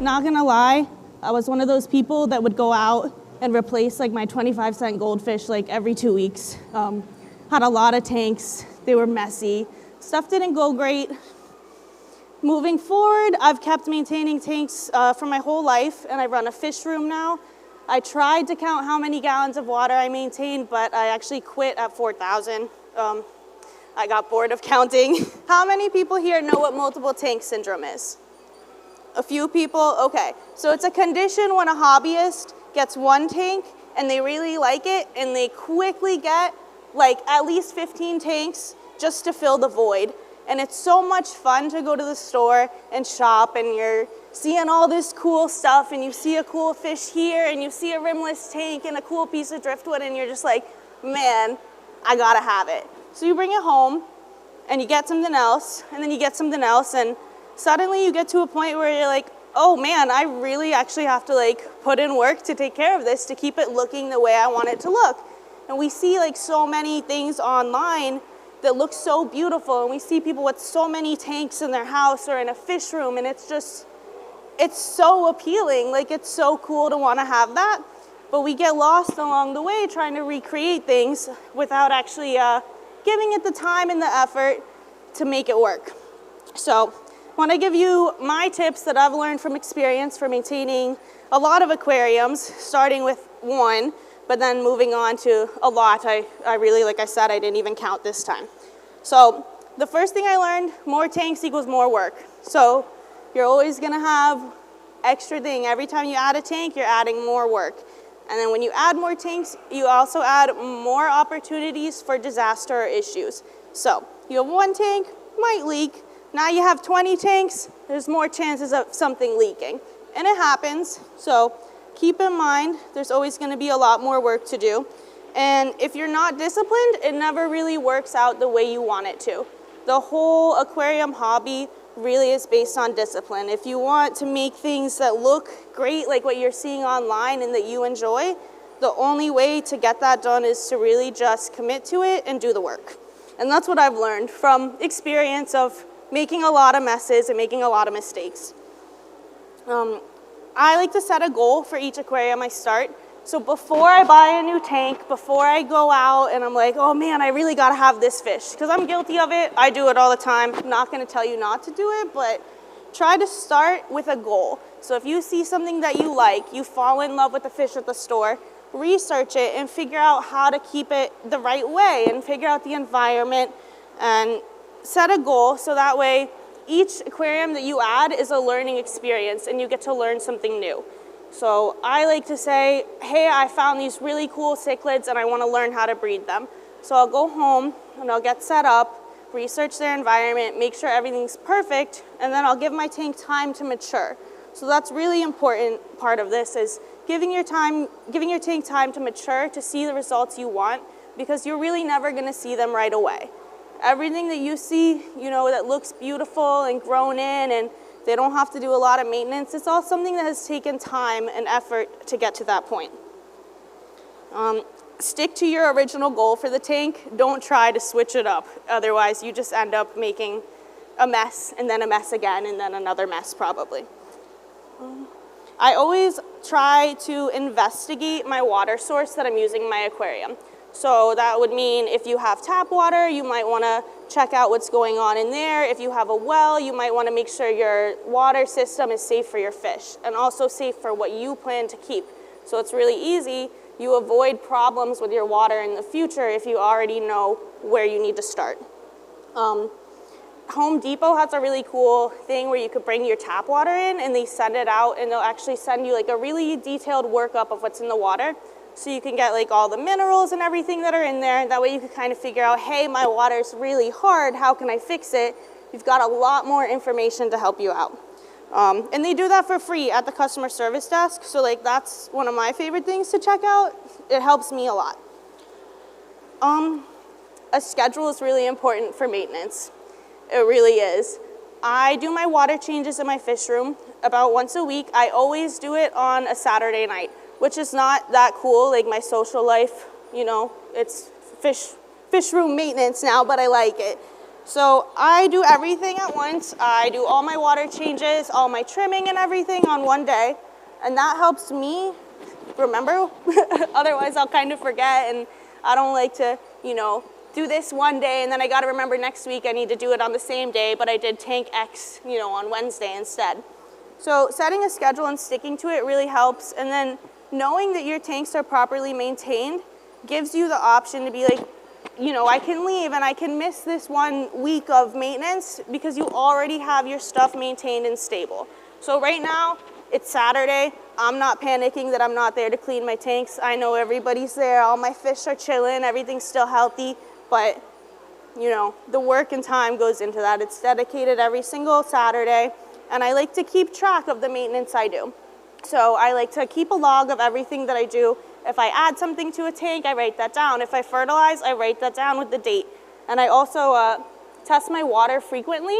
not gonna lie, I was one of those people that would go out and replace like my 25-cent goldfish like every 2 weeks. Had a lot of tanks, they were messy. Stuff didn't go great. Moving forward, I've kept maintaining tanks for my whole life, and I run a fish room now. I tried to count how many gallons of water I maintained, but I actually quit at 4,000. I got bored of counting. How many people here know what multiple tank syndrome is? A few people? Okay. So it's a condition when a hobbyist gets one tank and they really like it and they quickly get like at least 15 tanks just to fill the void. And it's so much fun to go to the store and shop, and you're seeing all this cool stuff, and you see a cool fish here and you see a rimless tank and a cool piece of driftwood, and you're just like, man, I gotta have it. So you bring it home and you get something else, and then you get something else, and suddenly you get to a point where you're like, oh man, I really actually have to like put in work to take care of this to keep it looking the way I want it to look. And we see like so many things online that look so beautiful, and we see people with so many tanks in their house or in a fish room, and it's just, it's so appealing. Like, it's so cool to want to have that, but we get lost along the way trying to recreate things without actually giving it the time and the effort to make it work. So I want to give you my tips that I've learned from experience for maintaining a lot of aquariums, starting with one, but then moving on to a lot. I really, like I said, I didn't even count this time. So the first thing I learned, more tanks equals more work. So you're always gonna have extra thing. Every time you add a tank, you're adding more work. And then when you add more tanks, you also add more opportunities for disaster or issues. So you have one tank, might leak. Now you have 20 tanks, there's more chances of something leaking. And it happens, so keep in mind, there's always gonna be a lot more work to do. And if you're not disciplined, it never really works out the way you want it to. The whole aquarium hobby really is based on discipline. If you want to make things that look great, like what you're seeing online and that you enjoy, the only way to get that done is to really just commit to it and do the work. And that's what I've learned from experience of making a lot of messes and making a lot of mistakes. I like to set a goal for each aquarium I start. So before I buy a new tank, before I go out and I'm like, oh man, I really gotta have this fish, because I'm guilty of it, I do it all the time. I'm not gonna tell you not to do it, but try to start with a goal. So if you see something that you like, you fall in love with the fish at the store, research it and figure out how to keep it the right way and figure out the environment and set a goal so that way each aquarium that you add is a learning experience and you get to learn something new. So I like to say, hey, I found these really cool cichlids and I want to learn how to breed them. So I'll go home and I'll get set up, research their environment, make sure everything's perfect, and then I'll give my tank time to mature. So that's really important part of this is giving your tank time to mature to see the results you want, because you're really never going to see them right away. Everything that you see, you know, that looks beautiful and grown in and they don't have to do a lot of maintenance, it's all something that has taken time and effort to get to that point. Stick to your original goal for the tank. Don't try to switch it up. Otherwise, you just end up making a mess and then a mess again and then another mess probably. I always try to investigate my water source that I'm using in my aquarium. So that would mean if you have tap water, you might want to check out what's going on in there. If you have a well, you might want to make sure your water system is safe for your fish and also safe for what you plan to keep. So it's really easy. You avoid problems with your water in the future if you already know where you need to start. Home Depot has a really cool thing where you could bring your tap water in and they send it out and they'll actually send you like a really detailed workup of what's in the water. So you can get like all the minerals and everything that are in there. That way you can kind of figure out, hey, my water's really hard, how can I fix it? You've got a lot more information to help you out. And they do that for free at the customer service desk. So like that's one of my favorite things to check out. It helps me a lot. A schedule is really important for maintenance. It really is. I do my water changes in my fish room about once a week. I always do it on a Saturday night, which is not that cool, like my social life, you know, it's fish room maintenance now, but I like it. So I do everything at once. I do all my water changes, all my trimming and everything on one day. And that helps me remember. Otherwise I'll kind of forget, and I don't like to, you know, do this one day and then I got to remember next week I need to do it on the same day, but I did tank X, you know, on Wednesday instead. So setting a schedule and sticking to it really helps. And then knowing that your tanks are properly maintained gives you the option to be like, you know, I can leave and I can miss this 1 week of maintenance because you already have your stuff maintained and stable. So right now, it's Saturday. I'm not panicking that I'm not there to clean my tanks. I know everybody's there. All my fish are chilling. Everything's still healthy. But, you know, the work and time goes into that. It's dedicated every single Saturday. And I like to keep track of the maintenance I do. So I like to keep a log of everything that I do. If I add something to a tank, I write that down. If I fertilize, I write that down with the date. And I also test my water frequently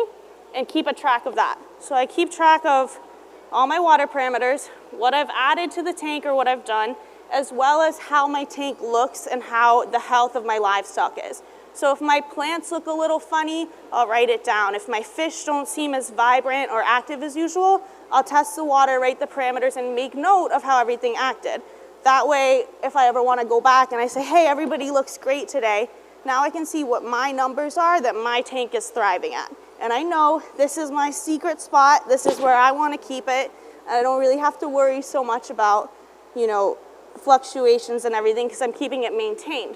and keep a track of that. So I keep track of all my water parameters, what I've added to the tank or what I've done, as well as how my tank looks and how the health of my livestock is. So if my plants look a little funny, I'll write it down. If my fish don't seem as vibrant or active as usual, I'll test the water, write the parameters, and make note of how everything acted. That way, if I ever want to go back and I say, hey, everybody looks great today, now I can see what my numbers are that my tank is thriving at. And I know this is my secret spot. This is where I want to keep it. And I don't really have to worry so much about, you know, fluctuations and everything because I'm keeping it maintained.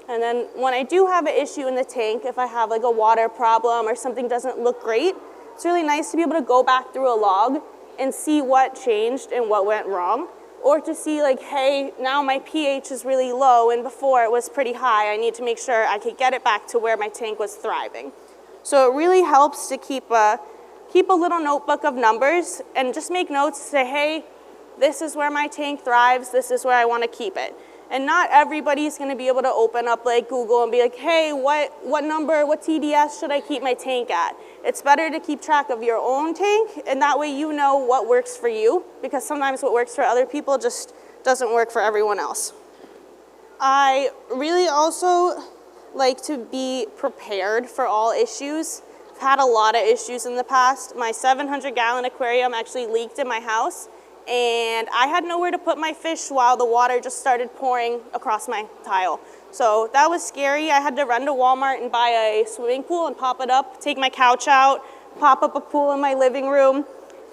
And then when I do have an issue in the tank, if I have like a water problem or something doesn't look great, it's really nice to be able to go back through a log and see what changed and what went wrong. Or to see like, hey, now my pH is really low and before it was pretty high. I need to make sure I could get it back to where my tank was thriving. So it really helps to keep a little notebook of numbers and just make notes to say, hey, this is where my tank thrives. This is where I want to keep it. And not everybody's going to be able to open up like Google and be like, hey, what number, what TDS should I keep my tank at? It's better to keep track of your own tank, and that way you know what works for you, because sometimes what works for other people just doesn't work for everyone else. I really also like to be prepared for all issues. I've had a lot of issues in the past. My 700-gallon aquarium actually leaked in my house, and I had nowhere to put my fish while the water just started pouring across my tile. So that was scary. I had to run to Walmart and buy a swimming pool and pop it up, take my couch out, pop up a pool in my living room.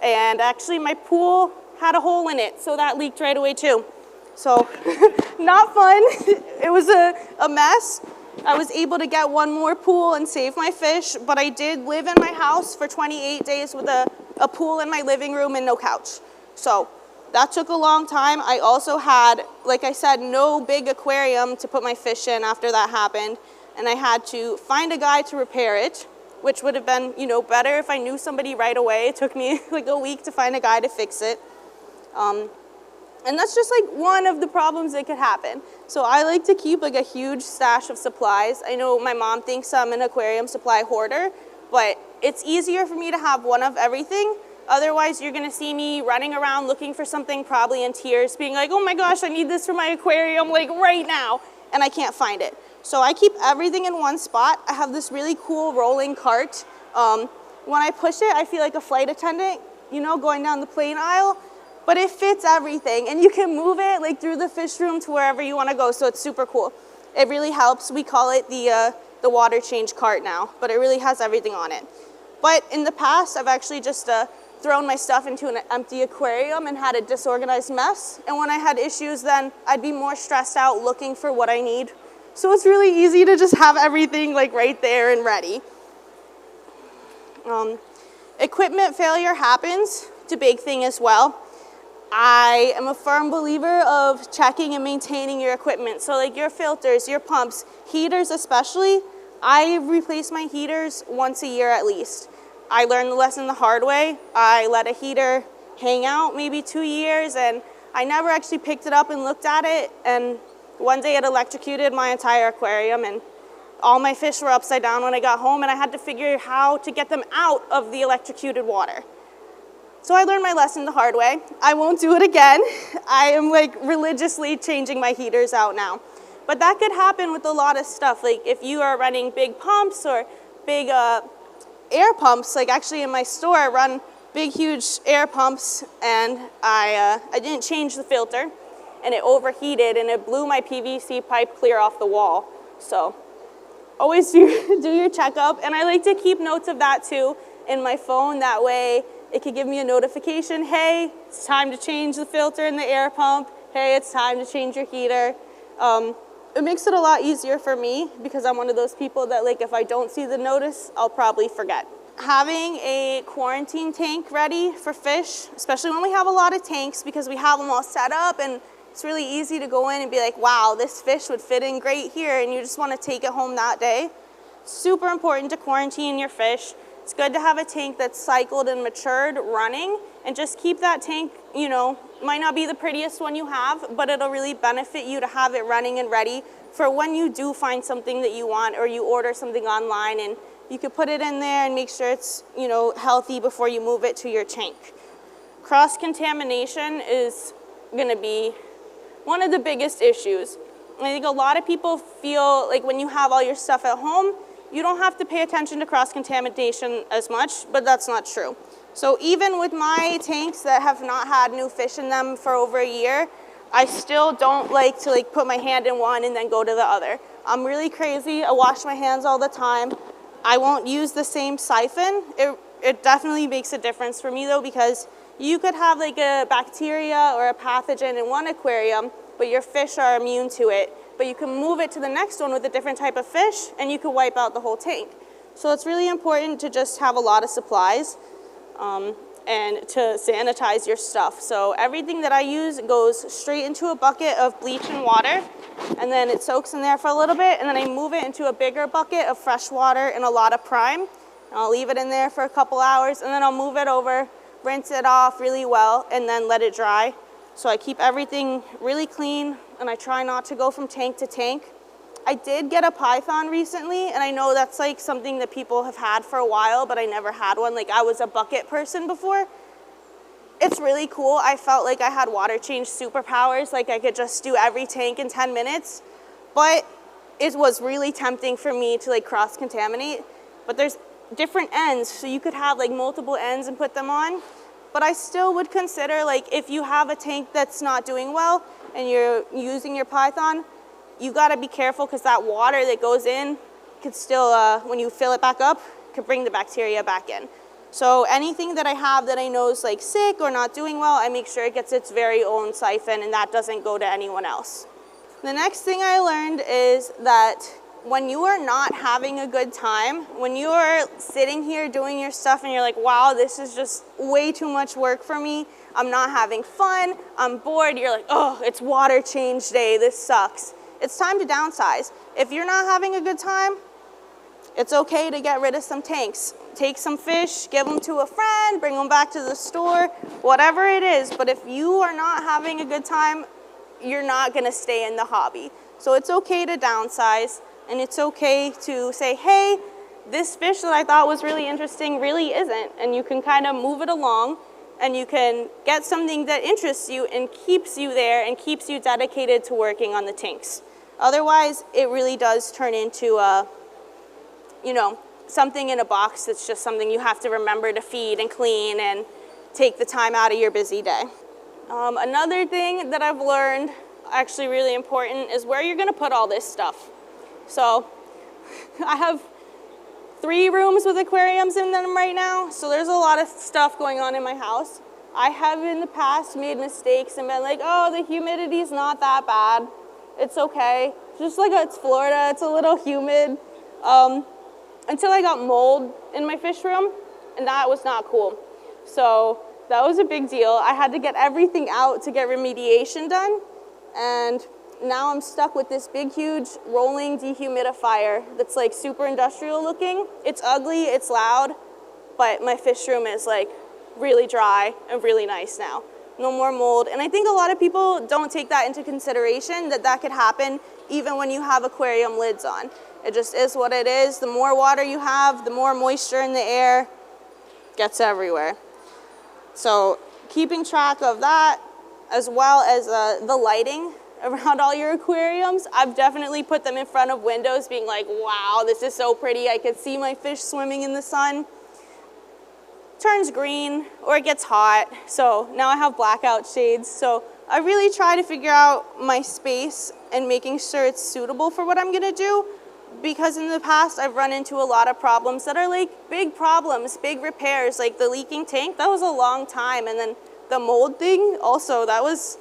And actually my pool had a hole in it, so that leaked right away too. So not fun. It was a mess. I was able to get one more pool and save my fish, but I did live in my house for 28 days with a pool in my living room and no couch. So that took a long time. I also had, like I said, no big aquarium to put my fish in after that happened. And I had to find a guy to repair it, which would have been, you know, better if I knew somebody right away. It took me like a week to find a guy to fix it. And that's just like one of the problems that could happen. So I like to keep like a huge stash of supplies. I know my mom thinks I'm an aquarium supply hoarder, but it's easier for me to have one of everything. Otherwise, you're gonna see me running around looking for something, probably in tears, being like, oh my gosh, I need this for my aquarium, like right now, and I can't find it. So I keep everything in one spot. I have this really cool rolling cart. When I push it, I feel like a flight attendant, you know, going down the plane aisle, but it fits everything, and you can move it like through the fish room to wherever you wanna go, so it's super cool. It really helps. We call it the water change cart now, but it really has everything on it. But in the past, I've actually just thrown my stuff into an empty aquarium and had a disorganized mess. And when I had issues, then I'd be more stressed out looking for what I need. So it's really easy to just have everything like right there and ready. Equipment failure happens. It's a big thing as well. I am a firm believer of checking and maintaining your equipment. So like your filters, your pumps, heaters especially, I replace my heaters once a year at least. I learned the lesson the hard way. I let a heater hang out maybe 2 years, and I never actually picked it up and looked at it, and one day it electrocuted my entire aquarium, and all my fish were upside down when I got home, and I had to figure how to get them out of the electrocuted water. So I learned my lesson the hard way. I won't do it again. I am like religiously changing my heaters out now. But that could happen with a lot of stuff. Like if you are running big pumps or big air pumps. Like actually in my store, I run big, huge air pumps, and I didn't change the filter, and it overheated, and it blew my PVC pipe clear off the wall. So always do your checkup, and I like to keep notes of that too in my phone. That way it could give me a notification, hey, it's time to change the filter in the air pump. Hey, it's time to change your heater. It makes it a lot easier for me because I'm one of those people that, like, if I don't see the notice, I'll probably forget. Having a quarantine tank ready for fish, especially when we have a lot of tanks, because we have them all set up, and it's really easy to go in and be like, wow, this fish would fit in great here, and you just want to take it home that day. Super important to quarantine your fish. It's good to have a tank that's cycled and matured running, and just keep that tank, you know, might not be the prettiest one you have, but it'll really benefit you to have it running and ready for when you do find something that you want, or you order something online, and you could put it in there and make sure it's, you know, healthy before you move it to your tank. Cross-contamination is gonna be one of the biggest issues. I think a lot of people feel like when you have all your stuff at home, you don't have to pay attention to cross-contamination as much, but that's not true. So even with my tanks that have not had new fish in them for over a year, I still don't like to put my hand in one and then go to the other. I'm really crazy. I wash my hands all the time. I won't use the same siphon. It definitely makes a difference for me though, because you could have like a bacteria or a pathogen in one aquarium, but your fish are immune to it. But you can move it to the next one with a different type of fish, and you can wipe out the whole tank. So it's really important to just have a lot of supplies and to sanitize your stuff. So everything that I use goes straight into a bucket of bleach and water, and then it soaks in there for a little bit, and then I move it into a bigger bucket of fresh water and a lot of prime. And I'll leave it in there for a couple hours, and then I'll move it over, rinse it off really well, and then let it dry. So I keep everything really clean, and I try not to go from tank to tank. I did get a python recently, and I know that's like something that people have had for a while, but I never had one. Like, I was a bucket person before. It's really cool. I felt like I had water change superpowers, like I could just do every tank in 10 minutes, but it was really tempting for me to like cross-contaminate. But there's different ends, so you could have like multiple ends and put them on. But I still would consider, like, if you have a tank that's not doing well and you're using your python, you gotta be careful, because that water that goes in could still, when you fill it back up, could bring the bacteria back in. So anything that I have that I know is like sick or not doing well, I make sure it gets its very own siphon, and that doesn't go to anyone else. The next thing I learned is that when you are not having a good time, when you are sitting here doing your stuff and you're like, wow, this is just way too much work for me, I'm not having fun, I'm bored, you're like, oh, it's water change day, this sucks. It's time to downsize. If you're not having a good time, it's okay to get rid of some tanks. Take some fish, give them to a friend, bring them back to the store, whatever it is. But if you are not having a good time, you're not gonna stay in the hobby. So it's okay to downsize, and it's okay to say, hey, this fish that I thought was really interesting really isn't. And you can kind of move it along, and you can get something that interests you and keeps you there and keeps you dedicated to working on the tanks. Otherwise, it really does turn into you know, something in a box that's just something you have to remember to feed and clean and take the time out of your busy day. Another thing that I've learned, actually really important, is where you're gonna put all this stuff. So I have 3 rooms with aquariums in them right now, so there's a lot of stuff going on in my house. I have in the past made mistakes and been like, oh, the humidity's not that bad. It's okay. Just like, it's Florida, it's a little humid. Until I got mold in my fish room, and that was not cool. So that was a big deal. I had to get everything out to get remediation done, and now I'm stuck with this big, huge rolling dehumidifier that's like super industrial looking. It's ugly, it's loud, but my fish room is like really dry and really nice now. No more mold. And I think a lot of people don't take that into consideration, that that could happen even when you have aquarium lids on. It just is what it is. The more water you have, the more moisture in the air gets everywhere. So keeping track of that, as well as the lighting. around all your aquariums. I've definitely put them in front of windows being like, wow, this is so pretty. I could see my fish swimming in the sun. Turns green or it gets hot. So now I have blackout shades. So I really try to figure out my space and making sure it's suitable for what I'm gonna do, because in the past I've run into a lot of problems that are like big problems, big repairs, like the leaking tank. That was a long time. And then the mold thing also, that was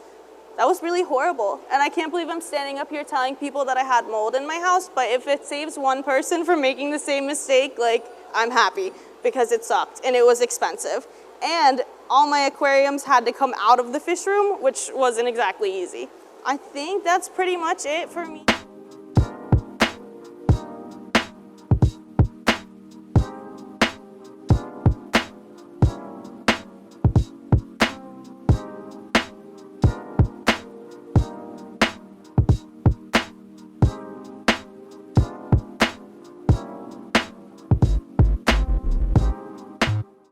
really horrible. And I can't believe I'm standing up here telling people that I had mold in my house, but if it saves one person from making the same mistake, like, I'm happy, because it sucked and it was expensive. And all my aquariums had to come out of the fish room, which wasn't exactly easy. I think that's pretty much it for me.